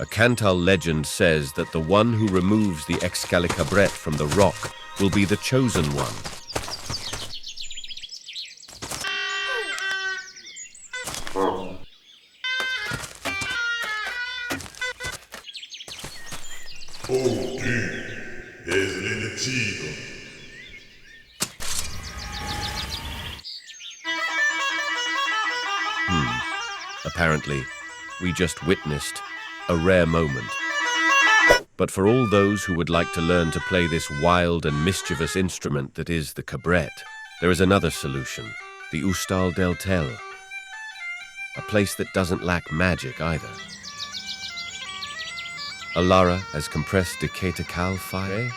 A Cantal legend says that the one who removes the excalibret from the rock will be the chosen one. Apparently, we just witnessed a rare moment. But for all those who would like to learn to play this wild and mischievous instrument that is the cabret, there is another solution, the Ostal del Telh, a place that doesn't lack magic either. Alara has compressed de Catacal Fire.